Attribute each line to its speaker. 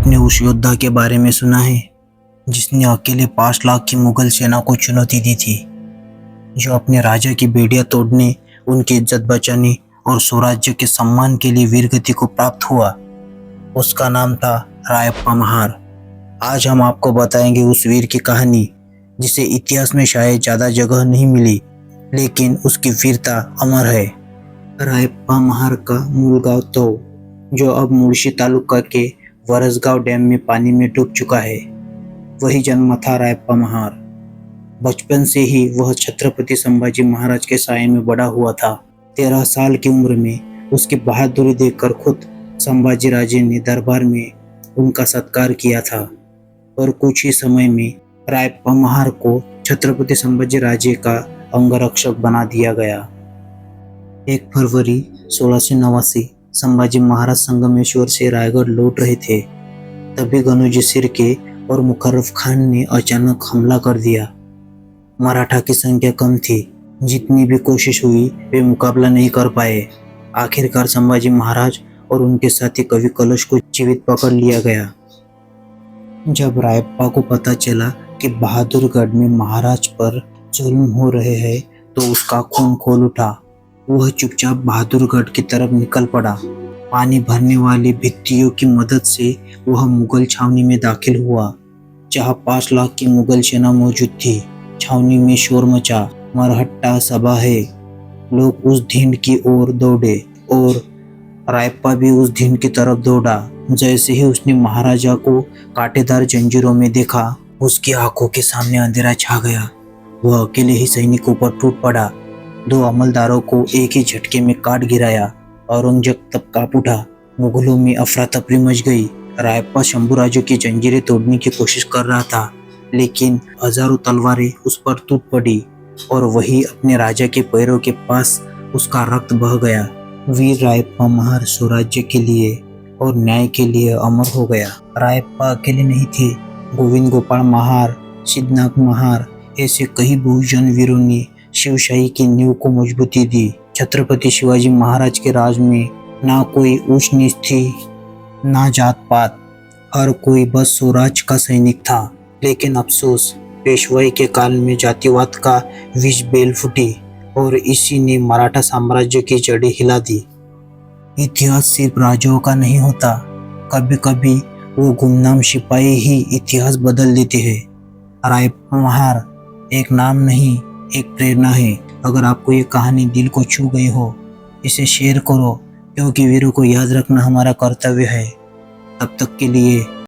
Speaker 1: आपने उस योद्धा के बारे में सुना है जिसने अकेले 5 लाख की मुगल सेना को चुनौती दी थी, जो अपने राजा की बेड़ियां तोड़ने, उनकी इज्जत बचाने और स्वराज्य के सम्मान के लिए वीरगति को प्राप्त हुआ? उसका नाम था रायप्पा महार। आज हम आपको बताएंगे उस वीर की कहानी जिसे इतिहास में शायद ज़्यादा जगह नहीं मिली, लेकिन उसकी वीरता अमर है। रायप्पा महार का मूल गांव तो, जो अब मुळशी तालुका के वरसगांव डैम में पानी में डूब चुका है, वही जन्म था रायप्पा महार। बचपन से ही वह छत्रपति संभाजी महाराज के साए में बड़ा हुआ था। 13 साल की उम्र में उसकी बहादुरी देखकर खुद संभाजी राजे ने दरबार में उनका सत्कार किया था और कुछ ही समय में रायप्पा महार को छत्रपति संभाजी राजे का अंगरक्षक बना दिया गया। 1 फरवरी 1689 संभाजी महाराज संगमेश्वर से रायगढ़ लौट रहे थे, तभी गनोजी शिर्के और मुकर्रफ खान ने अचानक हमला कर दिया। मराठा की संख्या कम थी, जितनी भी कोशिश हुई वे मुकाबला नहीं कर पाए। आखिरकार संभाजी महाराज और उनके साथी कवि कलश को जीवित पकड़ लिया गया। जब रायप्पा को पता चला कि बहादुरगढ़ में महाराज पर जुल्म हो रहे हैं, तो उसका खून खोल उठा। वह चुपचाप बहादुरगढ़ की तरफ निकल पड़ा। पानी भरने वाली भित्तियों की मदद से वह मुगल छावनी में दाखिल हुआ, जहां 5 लाख की मुगल सेना मौजूद थी। छावनी में शोर मचा, मरहट्टा सभा है। लोग उस ढींड की ओर दौड़े और रायप्पा भी उस ढींड की तरफ दौड़ा। जैसे ही उसने महाराजा को कांटेदार जंजीरों में देखा, उसकी आंखों के सामने अंधेरा छा गया। वह अकेले ही सैनिकों पर टूट पड़ा। 2 अमलदारों को एक ही झटके में काट गिराया। औरंगजेब तब कांप उठा। मुगलों में अफरा तफरी मच गई। रायप्पा शंभूराजों की जंजीरें तोड़ने की कोशिश कर रहा था, लेकिन हजारों तलवारें उस पर टूट पड़ी और वही अपने राजा के पैरों के पास उसका रक्त बह गया। वीर रायप्पा महार स्वराज्य के लिए और न्याय के लिए अमर हो गया। रायप्पा अकेले नहीं थे। गोविंद गोपाल महार, सिद्धनाथ महार ऐसे कई बहुजन वीरों ने शिवशाही की नींव को मजबूती दी। छत्रपति शिवाजी महाराज के राज में ना कोई ऊंच नीच थी, ना जात पात, हर कोई बस स्वराज का सैनिक था। लेकिन अफसोस, पेशवाई के काल में जातिवाद का विष बेल फूटी और इसी ने मराठा साम्राज्य की जड़ें हिला दी। इतिहास सिर्फ राजाओं का नहीं होता, कभी कभी वो गुमनाम सिपाही ही इतिहास बदल देते हैं। रायप्पा महार एक नाम नहीं, एक प्रेरणा है। अगर आपको ये कहानी दिल को छू गई हो, इसे शेयर करो, क्योंकि वीरों को याद रखना हमारा कर्तव्य है। तब तक के लिए